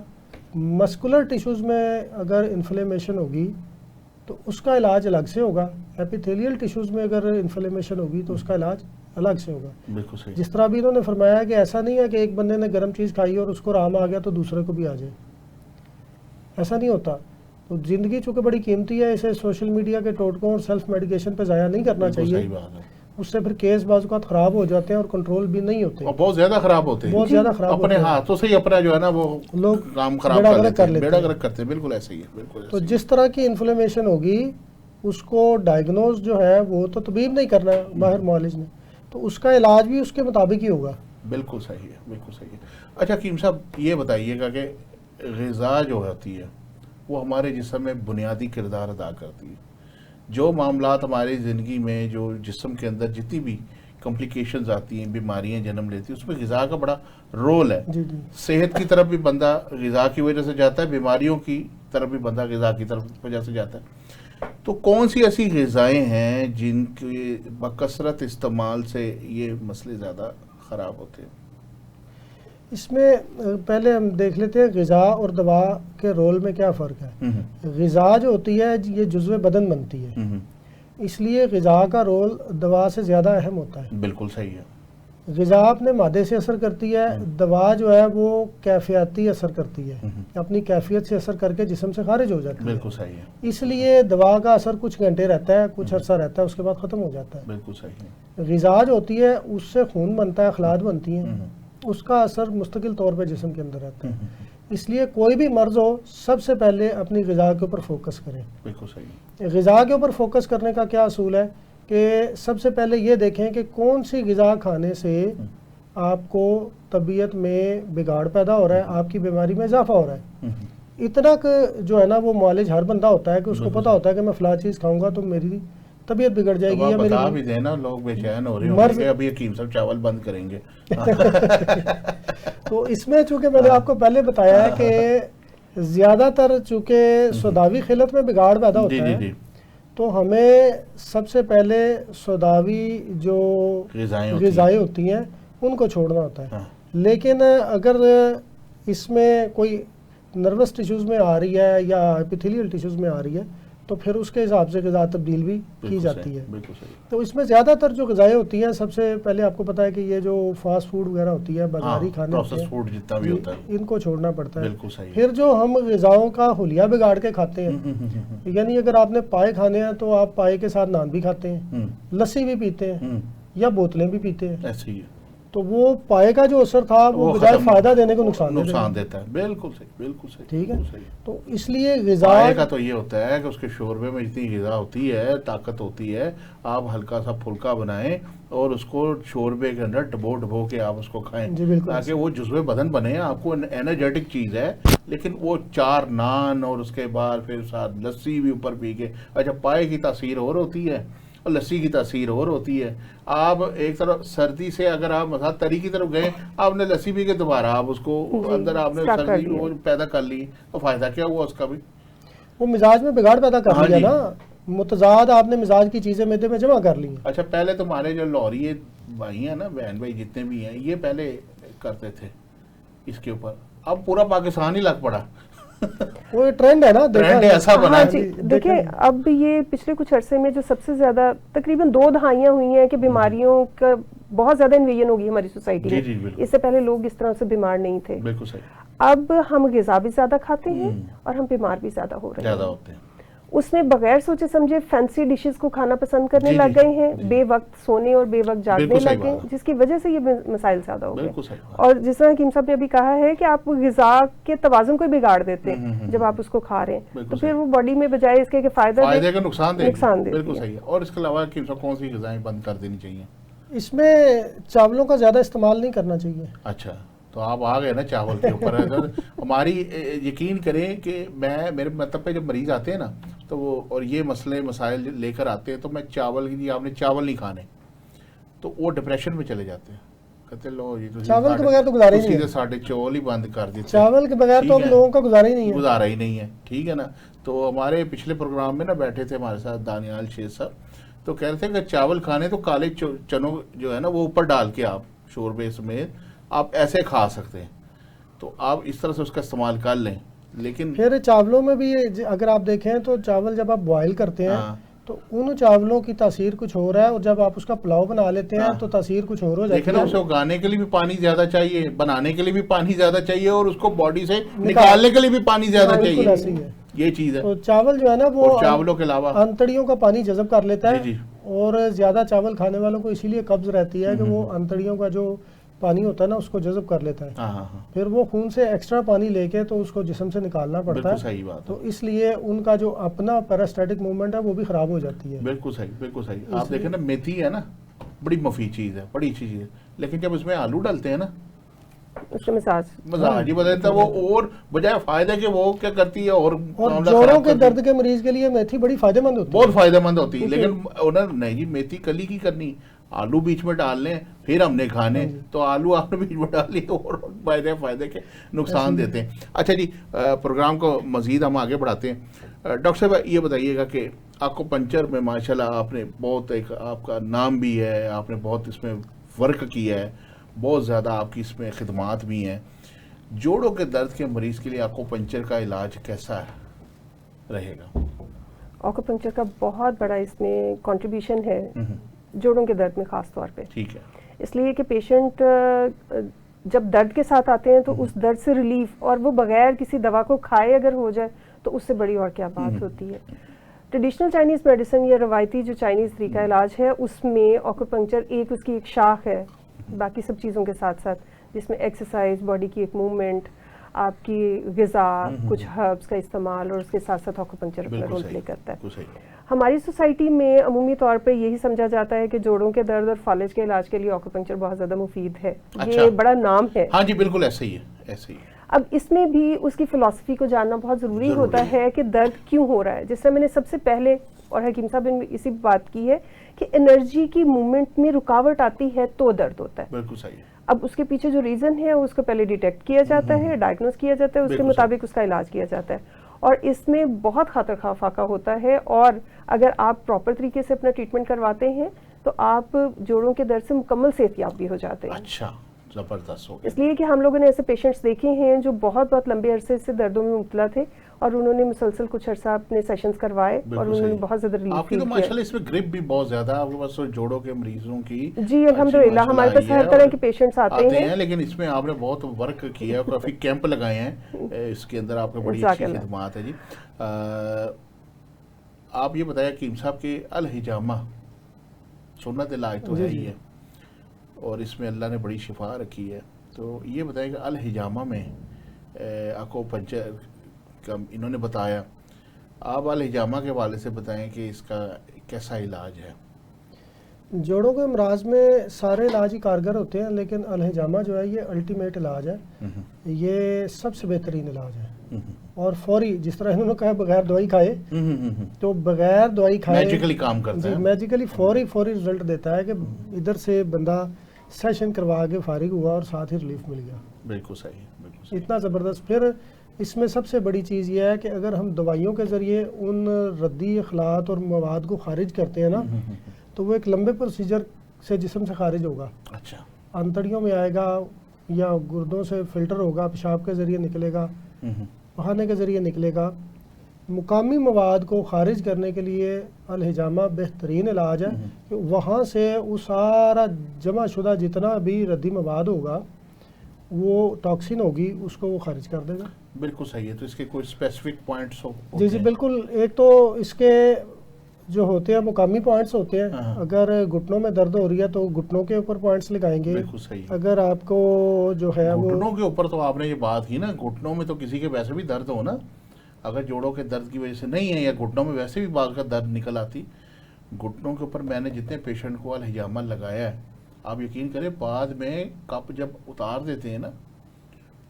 مسکولر ٹیشوز میں اگر انفلیمیشن ہوگی تو اس کا علاج الگ سے ہوگا. ایپیتھیلیل ٹیشوز میں اگر انفلیمیشن ہوگی تو اس کا علاج الگ سے ہوگا. بالکل صحیح. جس طرح بھی انہوں نے فرمایا کہ ایسا نہیں ہے کہ ایک بندے نے گرم چیز کھائی اور اس کو آرام آ گیا تو دوسرے کو بھی آ جائے، ایسا نہیں ہوتا. تو زندگی چونکہ بڑی قیمتی ہے، اسے سوشل میڈیا کے ٹوٹکوں اور سیلف میڈیکیشن پہ ضائع نہیں کرنا چاہیے. صحیح بات ہے. اس سے پھر کیس بعض اوقات خراب ہو جاتے ہیں اور کنٹرول بھی نہیں ہوتے، اور بہت زیادہ خراب ہوتے ہیں. بہت زیادہ خراب اپنے ہوتے ہیں. ہاتھوں سے ہی اپنا جو ہے نا وہ لوگ کام خراب بیڑا کر غرق لیتے کر ہیں، لیتے بیڑا ہیں. غرق کرتے ہیں. بالکل ایسے ہی ہے. بالکل تو ایسے ہی. جس طرح کی انفلیمیشن ہوگی اس کو ڈائگنوز جو ہے وہ تو طبیب نہیں کرنا ہے، ماہر معالج نے، تو اس کا علاج بھی اس کے مطابق ہی ہوگا. بالکل صحیح ہے. بالکل صحیح ہے. اچھا حکیم صاحب یہ بتائیے گا کہ غذا جو ہوتی ہے وہ ہمارے جسم میں بنیادی کردار ادا کرتی ہے. جو معاملات ہماری زندگی میں جو جسم کے اندر جتنی بھی کمپلیکیشنز آتی ہیں، بیماریاں جنم لیتی ہیں، اس میں غذا کا بڑا رول ہے. جی جی. صحت کی طرف بھی بندہ غذا کی وجہ سے جاتا ہے، بیماریوں کی طرف بھی بندہ غذا کی طرف وجہ سے جاتا ہے. تو کون سی ایسی غذائیں ہیں جن کے بکثرت استعمال سے یہ مسئلے زیادہ خراب ہوتے ہیں؟ اس میں پہلے ہم دیکھ لیتے ہیں غذا اور دوا کے رول میں کیا فرق ہے. غذا جو ہوتی ہے یہ جزو بدن بنتی ہے، اس لیے غذا کا رول دوا سے زیادہ اہم ہوتا ہے. بالکل صحیح ہے. غذا اپنے مادے سے اثر کرتی ہے، دوا جو ہے وہ کیفیاتی اثر کرتی ہے، اپنی کیفیت سے اثر کر کے جسم سے خارج ہو جاتی ہے. بالکل صحیح ہے. اس لیے دوا کا اثر کچھ گھنٹے رہتا ہے، کچھ عرصہ رہتا ہے، اس کے بعد ختم ہو جاتا ہے. بالکل صحیح ہے. غذا جو ہوتی ہے اس سے خون بنتا ہے، اخلاط بنتی ہیں، اس کا اثر مستقل طور پہ جسم کے اندر رہتا ہے. اس لیے کوئی بھی مرض ہو سب سے پہلے اپنی غذا کے اوپر فوکس کریں. بالکل صحیح. غذا کے اوپر فوکس کرنے کا کیا اصول ہے کہ سب سے پہلے یہ دیکھیں کہ کون سی غذا کھانے سے آپ کو طبیعت میں بگاڑ پیدا ہو رہا ہے، آپ کی بیماری میں اضافہ ہو رہا ہے. اتنا کہ جو ہے نا وہ معالج ہر بندہ ہوتا ہے کہ اس کو پتا ہوتا ہے کہ میں فلاں چیز کھاؤں گا تو میری طبیعت بگڑ جائے گی یا بتا میری بھی دینا، لوگ بے چین ہو رہے ہوں گے ابھی حکیم صاحب چاول بند کریں گے. تو اس میں چونکہ میں نے آپ کو پہلے بتایا ہے کہ زیادہ تر چونکہ سوداوی خلت میں بگاڑ پیدا ہوتا ہے، تو ہمیں سب سے پہلے سوداوی جو غذائیں ہوتی ہیں ان کو چھوڑنا ہوتا ہے. لیکن اگر اس میں کوئی نروس ٹیشوز میں آ رہی ہے یا ایپیتھیلیل ٹیشوز میں آ رہی ہے تو پھر اس کے حساب سے غذا تبدیل بھی کی جاتی ہے. تو اس میں زیادہ تر جو غذائیں ہوتی ہیں سب سے پہلے آپ کو پتا ہے کہ یہ جو فاسٹ فوڈ وغیرہ ہوتی ہے، بازاری کھانے ہوتے ہیں، ان کو چھوڑنا پڑتا ہے. پھر جو ہم غذاؤں کا حلیہ بگاڑ کے کھاتے ہیں، یعنی اگر آپ نے پائے کھانے ہیں تو آپ پائے کے ساتھ نان بھی کھاتے ہیں، لسی بھی پیتے ہیں یا بوتلیں بھی پیتے ہیں. تو وہ پائے کا جو اثر تھا وہ بجائے ختم، فائدہ دینے کو نقصان دیتا ہے. بالکل صحیح، بالکل صحیح. ٹھیک ہے. بالکل صحیح. تو اس لیے غذا پائے کا تو یہ ہوتا ہے کہ اس کے شوربے میں اتنی غذا ہوتی ہے، طاقت ہوتی ہے، آپ ہلکا سا پھلکا بنائیں اور اس کو شوربے کے اندر ڈبو کے آپ اس کو کھائیں، جی بالکل، تاکہ وہ جزو بدن بنے. آپ کو انرجیٹک چیز ہے. لیکن وہ 4 نان اور اس کے بعد پھر ساتھ لسی بھی اوپر پی کے. اچھا، پائے کی تاثیر اور ہوتی ہے اور لسی کی تاثیر اور ہوتی ہے. آپ ایک طرف سردی سے اگر آپ مثلا تری کی طرف گئے، آپ نے لسی پی کے دوبارہ آپ اس کو اندر آپ نے سردی وہ پیدا کر لی، تو فائدہ کیا ہوا اس کا بھی؟ وہ مزاج میں بگاڑ پیدا کر لیا نا. متضاد آپ نے مزاج کی چیزیں میدے میں جمع کر لی ہیں. اچھا، پہلے تمہارے جو لاہوری بھائی ہیں نا، بہن بھائی جتنے بھی ہیں، یہ پہلے کرتے تھے اس کے اوپر. اب پورا پاکستان ہی لگ پڑا. وہ ٹرینڈ ہے نا، ٹرینڈ ایسا بنا ہاں ہے. جی. دیکھیں اب یہ پچھلے کچھ عرصے میں جو سب سے زیادہ تقریباً 2 دہائیاں ہوئی ہیں کہ بیماریوں کا بہت زیادہ انویژن ہوگی ہماری سوسائٹی میں. جی بالکل. اس سے پہلے لوگ اس طرح سے بیمار نہیں تھے. بالکل صحیح. اب ہم غذا بھی زیادہ کھاتے ہیں اور ہم بیمار بھی زیادہ ہو رہے زیادہ ہیں. ہوتے ہیں. اس میں بغیر سوچے سمجھے فینسی ڈشز کو کھانا پسند کرنے لگ گئے ہیں، بے وقت سونے اور بے وقت جاگنے لگ گئے، جس کی وجہ سے یہ مسائل زیادہ ہو گئے. اور جس طرح حکیم صاحب نے ابھی کہا ہے کہ آپ غذا کے توازن کو بگاڑ دیتے ہیں جب آپ اس کو کھا رہے ہیں، تو پھر وہ باڈی میں بجائے اس کے کہ فائدے کا نقصان دے. بالکل صحیح ہے. اور اس کے علاوہ کون سی غذائیں بند کر دینی چاہیے؟ اس میں چاولوں کا زیادہ استعمال نہیں کرنا چاہیے. اچھا، تو آپ آ گئے نا چاول کے اوپر. ہماری یقین کریں کہ میرے مطلب پہ جب مریض آتے ہیں نا تو وہ اور یہ مسائل لے کر آتے ہیں، تو میں چاول کی آپ نے چاول نہیں کھانے، تو وہ ڈپریشن میں چلے جاتے ہیں. کہتے لو یہ چاول کے بغیر تو گزارا ہی نہیں ہے. ساڑھے چاول ہی بند کر دیتے. چاول کے بغیر تو لوگوں کا گزارا ہی نہیں ہے. ٹھیک ہے نا. تو ہمارے پچھلے پروگرام میں نا بیٹھے تھے ہمارے ساتھ دانیال شیر صاحب، تو کہہ رہے تھے کہ چاول کھانے تو کالے چنوں جو ہے نا وہ اوپر ڈال کے آپ شوربے سمیت آپ ایسے کھا سکتے ہیں. تو آپ اس طرح سے اس کا استعمال کر لیں. لیکن پھر چاولوں میں بھی اگر آپ دیکھیں تو چاول جب آپ بوائل کرتے ہیں تو ان چاولوں کی تاثیر کچھ ہو رہا ہے، اور جب آپ اس کا پلاؤ بنا لیتے ہیں تو تاثیر کچھ اور ہو جاتی ہے. لیکن اسے اگانے کے لیے بھی پانی زیادہ چاہیے، بنانے کے لیے بھی پانی زیادہ چاہیے، اور اس کو باڈی سے نکالنے کے لیے بھی پانی زیادہ چاہیے. یہ چیز ہے. تو چاول جو ہے نا وہ چاولوں کے علاوہ انتڑیوں کا پانی جذب کر لیتا ہے. اور زیادہ چاول کھانے والوں کو اسی لیے قبض رہتی ہے کہ وہ انتڑیوں کا جو پانی ہوتا ہے نا اس کو جذب کر لیتا ہے. پھر وہ خون سے ایکسٹرا پانی لے کے تو اس کو جسم سے نکالنا پڑتا ہے. صحیح بات. تو اس لیے ان کا جو اپنا پیراسٹیٹک موومنٹ ہے وہ بھی خراب ہو جاتی ہے. بالکل صحیح، بالکل صحیح. آپ دیکھیں نا میتھی ہے نا، بڑی مفید چیز ہے، بڑی اچھی چیز ہے. لیکن جب اس میں آلو ڈالتے ہیں نا اس کا مزاج ہی بدلتا ہے. وہ اور بجائے فائدہ کہ وہ کیا کرتی ہے اور جوڑوں کے درد کے مریض کے لیے میتھی بڑی فائدہ مند ہوتی ہے. بہت فائدہ مند ہوتی ہے. لیکن انہوں نہیں جی میتھی کلی کی کرنی، آلو بیچ میں ڈال لیں پھر ہم نے کھانے. تو آلو آپ نے بیچ میں ڈال لی اور فائدے کے نقصان دیتے ہیں. اچھا جی، پروگرام کو مزید ہم آگے بڑھاتے ہیں. ڈاکٹر صاحب یہ بتائیے گا کہ آنکھو پنچر میں ماشاءاللہ آپ نے بہت ایک آپ کا نام بھی ہے، آپ نے بہت اس میں ورک کیا ہے، بہت زیادہ آپ کی اس میں خدمات بھی ہیں. جوڑوں کے درد کے مریض کے لیے آنکھو پنچر کا علاج کیسا رہے گا؟ آنکھو پنچر کا بہت بڑا اس میں کنٹریبیوشن ہے جوڑوں کے درد میں خاص طور پہ. ٹھیک ہے. اس لیے کہ پیشنٹ جب درد کے ساتھ آتے ہیں تو اس درد سے ریلیف، اور وہ بغیر کسی دوا کو کھائے اگر ہو جائے تو اس سے بڑی اور کیا بات ہوتی ہے. ٹریڈیشنل چائنیز میڈیسن یا روایتی جو چائنیز طریقہ علاج ہے اس میں آکوپنکچر اس کی ایک شاخ ہے باقی سب چیزوں کے ساتھ ساتھ، جس میں ایکسرسائز، باڈی کی ایک موومنٹ، آپ کی غذا، کچھ ہربس کا استعمال، اور اس کے ساتھ ساتھ آکوپنکچر اپنا رول پلے کرتا ہے. ہماری سوسائٹی میں عمومی طور پہ یہی سمجھا جاتا ہے کہ جوڑوں کے درد اور فالج کے علاج کے لیے آکوپنکچر بہت زیادہ مفید ہے. یہ بڑا نام ہے. ہاں جی بالکل ایسے ہی ہے، ایسے ہی. اب اس میں بھی اس کی فلسفی کو جاننا بہت ضروری ہوتا ہے کہ درد کیوں ہو رہا ہے. جس طرح میں نے سب سے پہلے اور حکیم صاحب نے اسی بات کی ہے کہ انرجی کی موومنٹ میں رکاوٹ آتی ہے تو درد ہوتا ہے. بالکل صحیح ہے. اب اس کے پیچھے جو ریزن ہے اس کو پہلے ڈیٹیکٹ کیا جاتا ہے، ڈائگنوز کیا جاتا ہے، اس کے مطابق اس کا علاج کیا جاتا ہے. اور اس میں بہت خطر خواہ فاقہ ہوتا ہے، اور اگر آپ پراپر طریقے سے اپنا ٹریٹمنٹ کرواتے ہیں تو آپ جوڑوں کے درد سے مکمل صحت یاب بھی ہو جاتے ہیں. اچھا، زبردست ہو گیا. اس لیے کہ ہم لوگوں نے ایسے پیشنٹس دیکھے ہیں جو بہت لمبے عرصے سے دردوں میں مبتلا تھے، اور انہوں نے مسلسل کچھ عرصہ اپنے سیشنز کروائے اور انہوں نے بہت زیادہ ریلیف آپ کی تو ماشاءاللہ اس میں گرپ بھی بہت زیادہ آپ کے پاس جوڑوں کے مریضوں کی. جی الحمدللہ ہمارے پاس ہر طرح کے پیشنٹس آتے ہیں. لیکن اس میں آپ نے بہت ورک کیا ہے، کافی کیمپ لگائے ہیں، اس کے اندر آپ کو بڑی اچھی خدمات ہے. جی آپ یہ بتایا حکیم صاحب کہ الحجامہ سنت علاج تو ہے ہی ہے، اور اس میں اللہ نے بڑی شفا رکھی ہے. تو یہ بتائیں کہ الحجامہ میں آکو پنچر کا انہوں نے بتایا, آپ الحجامہ کے حوالے سے بتائیں کہ اس کا کیسا علاج ہے؟ جوڑوں کے امراض میں سارے علاج ہی کارگر ہوتے ہیں, لیکن الحجامہ جو ہے یہ الٹیمیٹ علاج ہے, یہ سب سے بہترین علاج ہے اور فوری, جس طرح انہوں نے کہا بغیر دوائی کھائے, تو بغیر دوائی کھائے میجیکلی کام کرتا ہے, میجیکلی فوری رزلٹ دیتا ہے کہ ادھر سے بندہ سیشن کروا کے فارغ ہوا اور ساتھ ہی ریلیف مل گیا. بالکل صحیح, بالکل صحیح. اتنا زبردست. پھر اس میں سب سے بڑی چیز یہ ہے کہ اگر ہم دوائیوں کے ذریعے ان ردی اخلاط اور مواد کو خارج کرتے ہیں نا, تو وہ ایک لمبے پروسیجر سے جسم سے خارج ہوگا. اچھا. انتڑیوں میں آئے گا یا گردوں سے فلٹر ہوگا, پیشاب کے ذریعے نکلے گا, بہانے کے ذریعے نکلے گا. مقامی مواد کو خارج کرنے کے لیے الحجامہ بہترین علاج ہے کہ وہاں سے وہ سارا جمع شدہ جتنا بھی ردی مواد ہوگا, وہ ٹاکسین ہوگی, اس کو وہ خارج کر دے گا. بالکل صحیح ہے. تو اس کے کوئی اسپیسیفک پوائنٹس جی بالکل. ایک تو اس کے جو ہوتے ہیں مقامی پوائنٹس ہوتے ہیں. اگر گھٹنوں میں درد ہو رہی ہے تو گھٹنوں کے اوپر پوائنٹس لگائیں گے. بالکل صحیح. اگر آپ کو جو ہے وہ گھٹنوں کے اوپر, تو آپ نے یہ بات کی نا, گھٹنوں میں تو کسی کے ویسے بھی درد ہو نا, اگر جوڑوں کے درد کی وجہ سے نہیں ہے یا گھٹنوں میں ویسے بھی بعض کا درد نکل آتی, گھٹنوں کے اوپر میں نے جتنے پیشنٹ کو الحجامہ لگایا ہے, آپ یقین کریں بعد میں کپ جب اتار دیتے ہیں نا,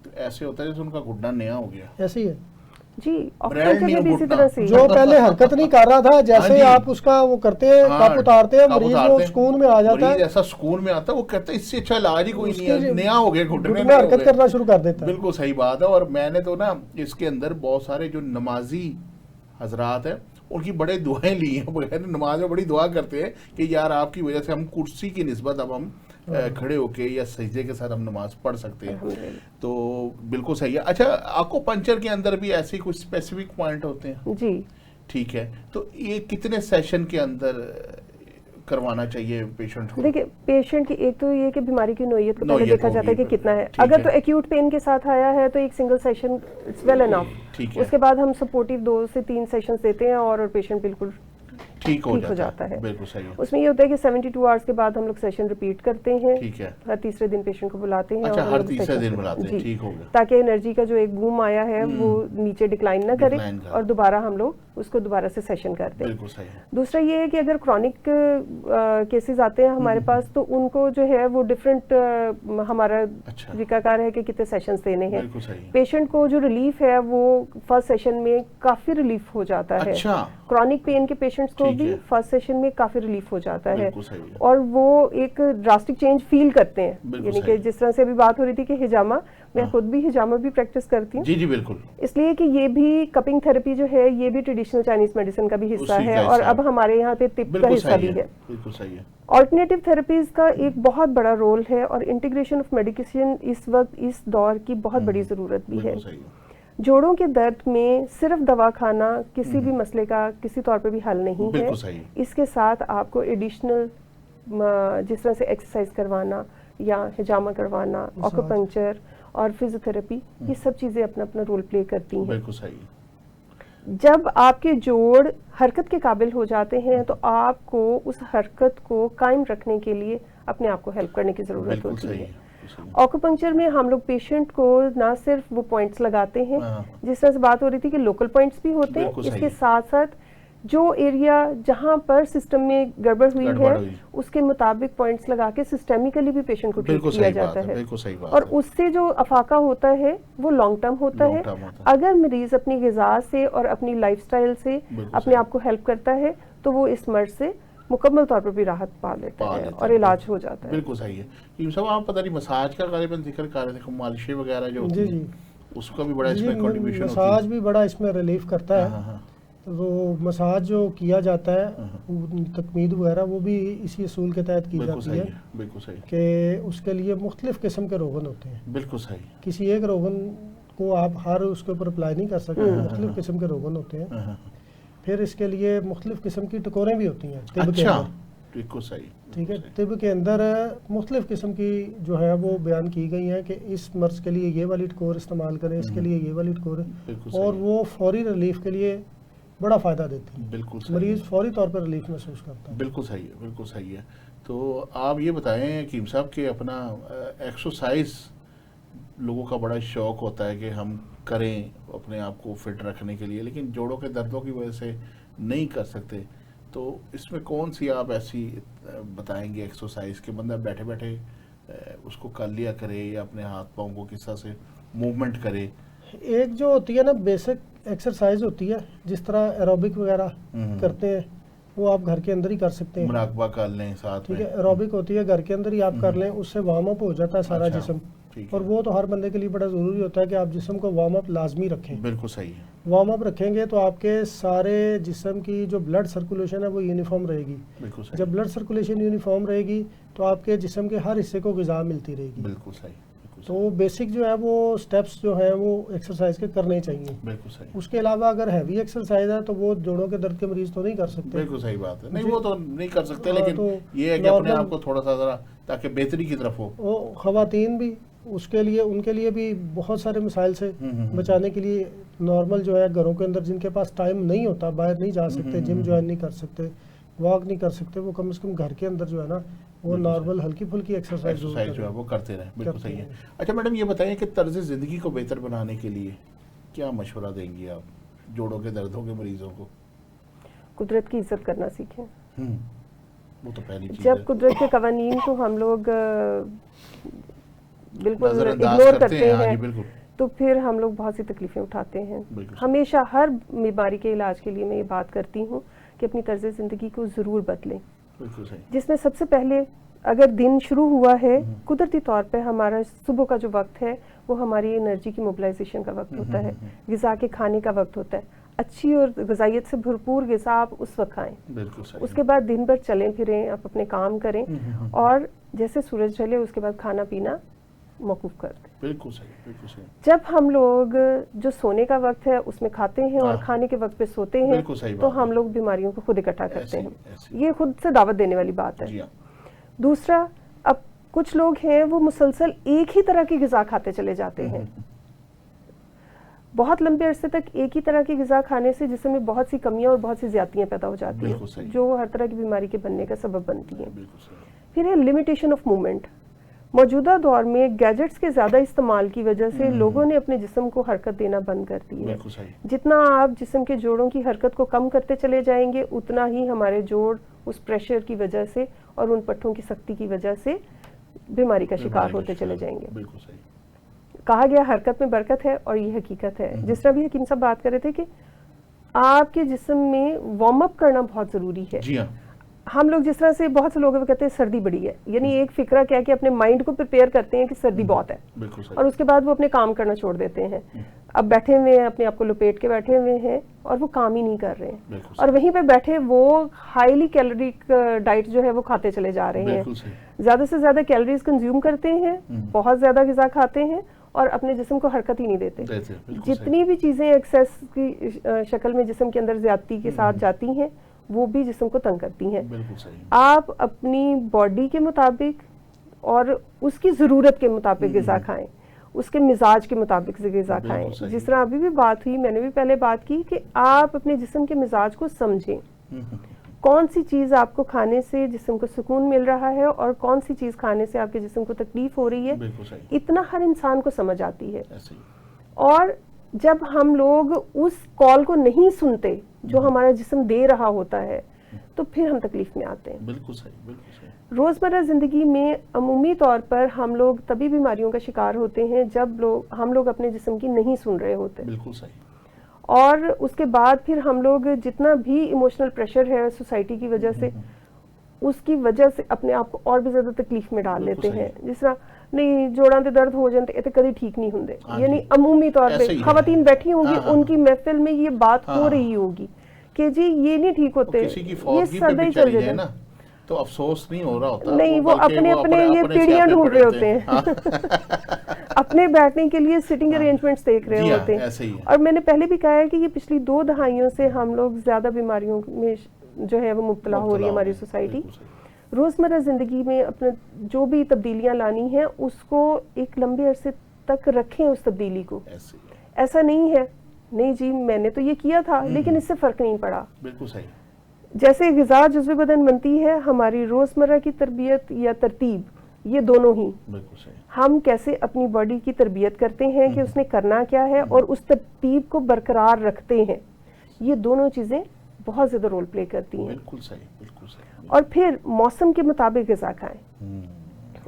تو ایسے ہوتا ہے جیسے ان کا گھٹنا نیا ہو گیا. ایسے ہی ہے جی. اسی طرح سے جو پہلے حرکت نہیں کر رہا تھا, جیسے آپ اس کا وہ کرتے ہیں, کپ اتارتے ہیں, مریض وہ سکون میں آ جاتا ہے, ایسا سکون میں آتا ہے, وہ کہتا ہے اس سے اچھا علاج ہی کوئی نہیں ہے, نیا ہو گیا گھٹنے میں, حرکت کرنا شروع کر دیتا ہے. بالکل صحیح بات ہے. اور میں نے تو نا اس کے اندر بہت سارے جو نمازی حضرات ہیں ان کی بڑے دعائیں لی ہیں, نماز میں بڑی دعا کرتے ہیں کہ یار آپ کی وجہ سے ہم کرسی کی نسبت اب ہم کھڑے ہو کے یا سجدے کے ساتھ ہم نماز پڑھ سکتے ہیں. تو بالکل صحیح ہے. اچھا, آکو پنچر کے اندر بھی ایسے کچھ اسپیسیفک پوائنٹ ہوتے ہیں؟ جی ٹھیک ہے. تو یہ کتنے سیشن کے اندر کروانا چاہیے پیشنٹ کو؟ دیکھیں, پیشنٹ کی ایک تو یہ کہ بیماری کی نوعیت کو پہلے دیکھا جاتا ہے کہ کتنا ہے. اگر تو ایکیوٹ پین کے ساتھ آیا ہے تو ایک single session it's well enough. اس کے بعد ہم سپورٹیو 2 سے 3 سیشنز دیتے ہیں اور پیشنٹ بالکل ٹھیک ہو جاتا ہے. بالکل صحیح ہے. اس میں یہ ہوتا ہے کہ 72 آورس کے بعد ہم لوگ سیشن ریپیٹ کرتے ہیں. ٹھیک ہے. ہر تیسرے دن پیشنٹ کو بلاتے ہیں. اچھا, ہر تیسرے دن بلاتے ہیں. ٹھیک ہو گیا. تاکہ انرجی کا جو ایک بوم آیا ہے وہ نیچے ڈکلائن نہ کرے اور دوبارہ ہم لوگ اس کو دوبارہ سے سیشن کرتے ہیں. بالکل صحیح ہے. دوسرا یہ ہے کہ اگر کرونک کیسز آتے ہیں ہمارے پاس تو ان کو جو ہے وہ ڈفرینٹ ہمارا طریقہ کار ہے کہ کتنے سیشنز دینے ہیں. پیشنٹ کو جو ریلیف ہے وہ فرسٹ سیشن میں کافی ریلیف ہو جاتا ہے. کرونک پین کے پیشنٹس کو بھی فرسٹ سیشن میں کافی ریلیف ہو جاتا ہے اور وہ ایک ڈراسٹک چینج فیل کرتے ہیں. یعنی کہ جس طرح سے ابھی بات ہو رہی تھی کہ ہجامہ, میں خود بھی ہجامہ بھی پریکٹس کرتی ہوں. جی جی بالکل. اس لیے کہ یہ بھی کپنگ تھراپی جو ہے یہ بھی ٹریڈیشنل چائنیز میڈیسن کا بھی حصہ ہے اور اب ہمارے یہاں پہ طب کا حصہ بھی ہے. بالکل صحیح ہے. آلٹرنیٹیو تھراپیز کا ایک بہت بڑا رول ہے اور انٹیگریشن آف میڈیکیشن اس وقت اس دور کی بہت بڑی ضرورت بھی ہے. جوڑوں کے درد میں صرف دوا کھانا کسی بھی مسئلے کا کسی طور پہ بھی حل نہیں ہے. اس کے ساتھ آپ کو ایڈیشنل جس طرح سے ایکسرسائز کروانا یا ہجامہ کروانا, آکوپنکچر اور فزیوتھراپی, یہ سب چیزیں اپنا اپنا رول پلے کرتی ہیں. بالکل صحیح. جب آپ کے جوڑ حرکت کے قابل ہو جاتے ہیں تو آپ کو اس حرکت کو قائم رکھنے کے لیے اپنے آپ کو ہیلپ کرنے کی ضرورت ہوتی ہے. آکوپنکچر میں ہم لوگ پیشنٹ کو نہ صرف وہ پوائنٹس لگاتے ہیں, جس طرح سے بات ہو رہی تھی کہ لوکل پوائنٹس بھی ہوتے ہیں, اس کے ساتھ ساتھ جو ایریا جہاں پر سسٹم میں گڑبڑ ہوئی ہے اس کے مطابق پوائنٹس لگا کے سسٹمیکلی بھی پیشنٹ کو ٹریٹ کیا جاتا ہے. اور اس سے جو افاقہ ہوتا ہے وہ لانگ ٹرم ہوتا ہے. اگر مریض اپنی غذا سے اور اپنی لائف سٹائل سے اپنے آپ کو ہیلپ کرتا ہے تو وہ اس مرض سے مکمل طور پر بھی راحت پا لیتا ہے اور علاج ہو جاتا ہے. بالکل صحیح ہے. یہ سب آپ پتہ نہیں مساج کا غالباً ذکر کر رہے تھے, مالشیں وغیرہ جو ہوتی ہیں اس کا بھی بڑا اس میں کنٹریبیوشن ہوتا ہے. مساج بھی بڑا اس میں ریلیف کرتا ہے. وہ مساج جو کیا جاتا ہے تکمید وغیرہ وہ بھی اسی اصول کے تحت کی جاتی ہے. بالکل صحیح. کہ اس کے لیے مختلف قسم کے روغن ہوتے ہیں. بالکل صحیح. کسی ایک روغن کو آپ ہر اس کے اوپر اپلائی نہیں کر سکتے, مختلف قسم کے روغن ہوتے ہیں. پھر اس کے لیے مختلف قسم کی ٹکوریں بھی ہوتی ہیں طب کے اندر. بالکل صحیح. ٹھیک ہے. طب کے اندر مختلف قسم کی جو ہے وہ بیان کی گئی ہیں کہ اس مرض کے لیے یہ والی ٹکور استعمال کریں, اس کے لیے یہ والی ٹکور, اور وہ فوری ریلیف کے لیے بڑا فائدہ دیتی ہے. بالکل مریض فوری طور پر ریلیف محسوس کرتا ہے. بالکل صحیح ہے. بالکل صحیح ہے. تو آپ یہ بتائیں حکیم صاحب کہ اپنا ایکسرسائز لوگوں کا بڑا شوق ہوتا ہے کہ ہم کریں اپنے آپ کو فٹ رکھنے کے لیے، لیکن جوڑوں کے دردوں کی وجہ سے نہیں کر سکتے، تو اس میں کون سی آپ ایسی بتائیں گے ایکسرسائز کہ بندہ بیٹھے بیٹھے اس کو کر لیا کرے یا اپنے ہاتھ پاؤں کو کس طرح سے موومنٹ کرے؟ ایک جو ہوتی ہے نا بیسک ایکسرسائز ہوتی ہے، جس طرح ایروبک وغیرہ کرتے ہیں وہ آپ گھر کے اندر ہی کر سکتے ہیں، مراقبہ کر لیں ساتھ ٹھیک میں، ہے، ایروبک ہوتی ہے گھر کے اندر ہی آپ کر لیں، اس سے وارم اپ ہو جاتا ہے سارا اچھا، جسم، ٹھیک ہے، اور وہ تو ہر بندے کے لیے بڑا ضروری ہوتا ہے کہ آپ جسم کو وارم اپ لازمی رکھیں۔ بالکل صحیح ہے، وارم اپ رکھیں گے تو آپ کے سارے جسم کی جو بلڈ سرکولیشن ہے وہ یونیفارم رہے گی، بالکل صحیح، جب بلڈ سرکولیشن یونیفارم رہے گی تو آپ کے جسم کے ہر حصے کو غذا ملتی رہے گی۔ بالکل صحیح، تو بیسک جو ہے وہ سٹیپس جو ہیں وہ ایکسرسائز کے کرنے چاہیے۔ بالکل صحیح، اس کے علاوہ اگر ہیوی ایکسرسائز ہے تو وہ جوڑوں کے درد کے مریض تو نہیں کر سکتے۔ بالکل صحیح بات ہے، نہیں وہ تو نہیں کر سکتے، ہاں، لیکن تو یہ ہے کہ اپنے normal- آپ کو تھوڑا سا ذرا تاکہ بہتری کی طرف ہو۔ وہ خواتین بھی اس کے لیے، ان کے لیے بھی بہت سارے مسائل سے بچانے کے لیے نارمل جو ہے گھروں کے اندر جن کے پاس ٹائم نہیں ہوتا، باہر نہیں جا سکتے، جم جوائن نہیں کر سکتے، واک نہیں کر سکتے، وہ کم از کم گھر کے اندر جو ہے نا وہ نارمل ہلکی پھلکی ایکسرسائز جو ہے وہ کرتے رہیں، بالکل صحیح ہے۔ اچھا میڈم یہ بتائیں کہ طرز زندگی کو بہتر بنانے کے لیے کیا مشورہ دیں گی آپ جوڑوں کے دردوں کے مریضوں کو؟ قدرت کی عزت کرنا سیکھیں۔ وہ تو پہلی چیز جب ہے، قدرت کے قوانین کو ہم لوگ بالکل نظر انداز اگنور کرتے ہیں، کرتے ہاں ہیں جی بالکل، تو پھر ہم لوگ بہت سی تکلیفیں اٹھاتے ہیں۔ بالکل ہمیشہ ہر بیماری کے علاج کے لیے میں یہ بات کرتی ہوں کہ اپنی طرز زندگی کو ضرور بدلیں، بالکل صحیح، جس میں سب سے پہلے اگر دن شروع ہوا ہے قدرتی طور پہ ہمارا صبح کا جو وقت ہے وہ ہماری انرجی کی موبلائزیشن کا وقت ہوتا ہے، غذا کے کھانے کا وقت ہوتا ہے، اچھی اور غذائیت سے بھرپور غذا آپ اس وقت کھائیں۔ بالکل صحیح، اس کے بعد دن بھر چلیں پھریں، آپ اپنے کام کریں، اور جیسے سورج ڈھلے اس کے بعد کھانا پینا موقوف کر دیں۔ بالکل صحیح، بالکل صحیح، جب ہم لوگ جو سونے کا وقت ہے اس میں کھاتے ہیں اور ہاں، کھانے کے وقت پہ سوتے ہیں بالکل صحیح تو بات ہے، ہم لوگ بیماریوں کو خود اکٹھا کرتے ہیں۔ ایسے یہ خود سے دعوت دینے والی بات ہے۔ جی ہاں، دوسرا، اب کچھ لوگ ہیں وہ مسلسل ایک ہی طرح کی غذا کھاتے چلے جاتے ہیں، بہت لمبے عرصے تک ایک ہی طرح کی غذا کھانے سے جسم میں بہت سی کمیاں اور بہت سی زیادتیاں پیدا ہو جاتی بالکل ہیں صحیح، جو ہر طرح کی بیماری کے بننے کا سبب بنتی ہیں۔ بالکل صحیح، پھر ہے لمیٹیشن آف موومنٹ۔ موجودہ دور میں گیجٹس کے زیادہ استعمال کی وجہ سے لوگوں نے اپنے جسم کو حرکت دینا بند کر دی ہے۔ بالکل صحیح، جتنا آپ جسم کے جوڑوں کی حرکت کو کم کرتے چلے جائیں گے اتنا ہی ہمارے جوڑ اس پریشر کی وجہ سے اور ان پٹھوں کی سختی کی وجہ سے بیماری کا شکار ہوتے چلے جائیں گے۔ بالکل صحیح، کہا گیا حرکت میں برکت ہے، اور یہ حقیقت ہے۔ جس طرح بھی حکیم صاحب بات کر رہے تھے کہ آپ کے جسم میں وارم اپ کرنا بہت ضروری ہے۔ جی ہاں، ہم لوگ جس طرح سے بہت سے لوگ کہتے ہیں سردی بڑی ہے، یعنی ایک فکرہ کیا کہ اپنے مائنڈ کو پریپیئر کرتے ہیں کہ سردی بہت ہے، بالکل صحیح، اور اس کے بعد وہ اپنے کام کرنا چھوڑ دیتے ہیں۔ اب بیٹھے ہوئے ہیں، اپنے آپ کو لپیٹ کے بیٹھے ہوئے ہیں اور وہ کام ہی نہیں کر رہے ہیں، بالکل اور وہیں پہ بیٹھے وہ ہائیلی کیلوریک ڈائٹ جو ہے وہ کھاتے چلے جا رہے ہیں، بالکل صحیح، زیادہ سے زیادہ کیلوریز کنزیوم کرتے ہیں، بہت زیادہ غذا کھاتے ہیں اور اپنے جسم کو حرکت ہی نہیں دیتے۔ بالکل صحیح، جتنی بھی چیزیں ایکسیس کی شکل میں جسم کے اندر زیادتی کے ساتھ جاتی ہیں وہ بھی جسم کو تنگ کرتی ہیں۔ بالکل صحیح، آپ اپنی باڈی کے مطابق اور اس کی ضرورت کے مطابق غذا کھائیں، اس کے مزاج کے مطابق غذا کھائیں۔ بالکل صحیح، جس طرح ابھی بھی بات ہوئی، میں نے بھی پہلے بات کی کہ آپ اپنے جسم کے مزاج کو سمجھیں، کون سی چیز آپ کو کھانے سے جسم کو سکون مل رہا ہے اور کون سی چیز کھانے سے آپ کے جسم کو تکلیف ہو رہی ہے، بالکل صحیح، اتنا ہر انسان کو سمجھ آتی ہے۔ ایسے ہی، اور جب ہم لوگ اس کال کو نہیں سنتے جو ہمارا جسم دے رہا ہوتا ہے تو پھر ہم تکلیف میں آتے ہیں۔ بالکل صحیح، بالکل صحیح، روزمرہ زندگی میں عمومی طور پر ہم لوگ تبھی بیماریوں کا شکار ہوتے ہیں جب ہم لوگ اپنے جسم کی نہیں سن رہے ہوتے، بالکل صحیح، اور اس کے بعد پھر ہم لوگ جتنا بھی ایموشنل پریشر ہے سوسائٹی کی وجہ سے اس کی وجہ سے اپنے آپ کو اور بھی زیادہ تکلیف میں ڈال لیتے ہیں۔ جس طرح نہیں جوڑاں دے درد ہو جاتے تے کدی ٹھیک نہیں ہوندے، یعنی عمومی طور پہ خواتین بیٹھی ہوں گی ان کی محفل میں یہ بات ہو رہی ہوگی کہ جی یہ نہیں ٹھیک ہوتے، کسی کی یہ فوتگی پہ سدا بھی ہی چلی چل جائے جائے نا تو افسوس نہیں ہو رہا ہوتا، نہیں، وہ اپنے اپنے یہ پیڑیاں ڈھونڈ رہے ہوتے ہیں، اپنے بیٹھنے کے لیے سٹنگ ارینجمنٹس دیکھ رہے ہوتے ہیں۔ اور میں نے پہلے بھی کہا ہے کہ یہ پچھلی 2 دہائیوں سے ہم لوگ زیادہ بیماریوں میں جو ہے وہ مبتلا ہو رہی ہے ہماری سوسائٹی۔ روزمرہ زندگی میں اپنے جو بھی تبدیلیاں لانی ہیں اس کو ایک لمبے عرصے تک رکھیں، اس تبدیلی کو۔ ایسا نہیں ہے نہیں جی میں نے تو یہ کیا تھا لیکن اس سے فرق نہیں پڑا، بالکل صحیح، جیسے غذا جزو بدن بنتی ہے، ہماری روزمرہ کی تربیت یا ترتیب، یہ دونوں ہی بالکل صحیح، ہم کیسے اپنی باڈی کی تربیت کرتے ہیں کہ اس نے کرنا کیا ہے اور اس ترتیب کو برقرار رکھتے ہیں، یہ دونوں چیزیں بہت زیادہ رول پلے کرتی ہیں. بالکل صحیح، بالکل صحیح. اور پھر موسم کے مطابق غذا کھائیں. ہوں،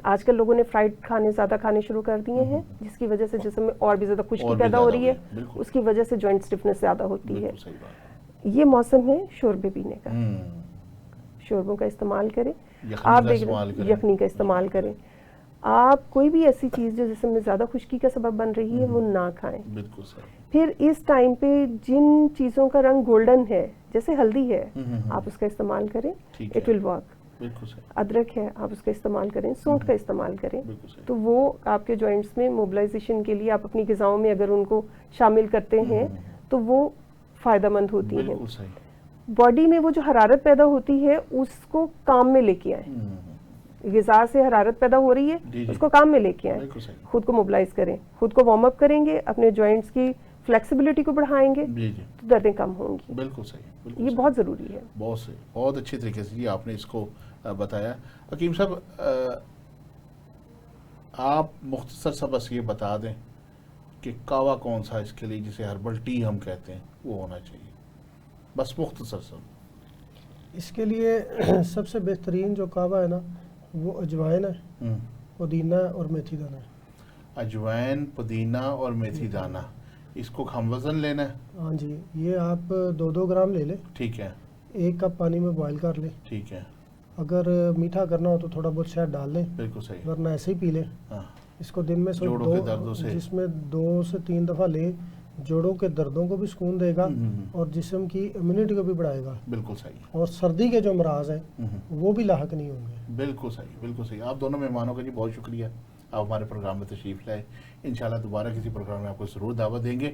آج کل لوگوں نے فرائیڈ کھانے زیادہ کھانے شروع کر دیے ہیں، جس کی وجہ سے جسم میں اور بھی زیادہ خشکی اور بھی پیدا ہو زیادہ رہی ہے، ہوئی، بالکل. اس کی وجہ سے جوائنٹ اسٹفنس زیادہ ہوتی ہے. بالکل صحیح بات. یہ موسم ہے شوربے پینے کا. ہوں، شوربوں کا استعمال کریں. یخنی آپ کا دیکھ استعمال رہے کریں. یخنی کا استعمال کریں. آپ کوئی بھی ایسی چیز جو جسم میں زیادہ خشکی کا سبب بن رہی ہے وہ نہ کھائیں. بالکل صحیح. پھر اس ٹائم پہ جن چیزوں کا رنگ گولڈن ہے، جیسے ہلدی ہے، ہوں، آپ اس کا استعمال کریں، ٹھیک اٹ ہے. Will work. بالکل صحیح، ادرک ہے، آپ اس کا استعمال کریں، سونٹ کا استعمال کریں. بالکل صحیح. تو وہ آپ کے جوائنٹس میں موبلائزیشن کے لیے آپ اپنی غذاؤں میں اگر ان کو شامل کرتے ہیں تو وہ فائدہ مند ہوتی ہیں. بالکل صحیح. باڈی میں وہ جو حرارت پیدا ہوتی ہے اس کو کام میں لے کے آئیں. غذا سے حرارت پیدا ہو رہی جی، ہے، جی. اس کو کام میں لے کے آئیں. بالکل صحیح. خود کو موبلائز کریں، خود کو وارم اپ کریں گے، اپنے جوائنٹس کی فلیکسیبلٹی کو بڑھائیں گے جی جی، تو دردیں کم ہوں گی. بالکل صحیح، بالکل یہ صحیح. بہت ضروری ہے. بہت صحیح، بہت اچھی طریقے سے جی آپ نے اس کو بتایا. حکیم صاحب، آپ مختصر سا بس یہ بتا دیں کہ کعوہ کون سا اس کے لیے جسے ہربل ٹی ہم کہتے ہیں وہ ہونا چاہیے، بس مختصر سا. اس کے لیے سب سے بہترین جو کعوہ ہے نا وہ اجوائن ہے، پودینہ اور میتھی دانہ ہے. اجوائن، پودینہ اور میتھی دانہ، اس کو ہم وزن لینا ہے. ہاں جی، یہ آپ 2 گرام لے لیں، ٹھیک ہے، 1 کپ پانی میں بوائل کر لیں. ٹھیک ہے. اگر میٹھا کرنا ہو تو تھوڑا بہت شہد ڈال لیں، بالکل صحیح. ورنہ ایسے ہی پی لیں. ہاں، اس کو دن میں جوڑوں کے دردوں سے. جس میں 2 سے 3 دفعہ لیں، جوڑوں کے دردوں کو بھی سکون دے گا اور جسم کی امیونٹی کو بھی بڑھائے گا، بالکل صحیح. اور سردی کے جو امراض ہیں وہ بھی لاحق نہیں ہوں گے. بالکل صحیح، بالکل صحیح. آپ دونوں مہمانوں کا جی بہت شکریہ، آپ ہمارے پروگرام میں تشریف لائے. انشاءاللہ دوبارہ کسی پروگرام میں آپ کو ضرور دعوت دیں گے.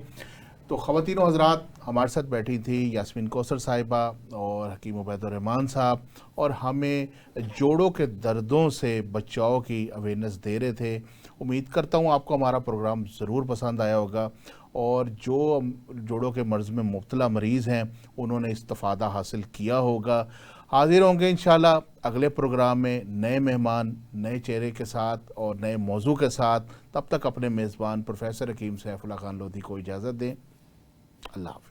تو خواتین و حضرات، ہمارے ساتھ بیٹھی تھی یاسمین کوثر صاحبہ اور حکیم عبید الرحمان صاحب، اور ہمیں جوڑوں کے دردوں سے بچاؤ کی اویئرنیس دے رہے تھے. امید کرتا ہوں آپ کو ہمارا پروگرام ضرور پسند آیا ہوگا، اور جو جوڑوں کے مرض میں مبتلا مریض ہیں انہوں نے استفادہ حاصل کیا ہوگا. حاضر ہوں گے انشاءاللہ اگلے پروگرام میں نئے مہمان، نئے چہرے کے ساتھ اور نئے موضوع کے ساتھ. تب تک اپنے میزبان پروفیسر حکیم سیف اللہ خان لودھی کو اجازت دیں. اللہ حافظ.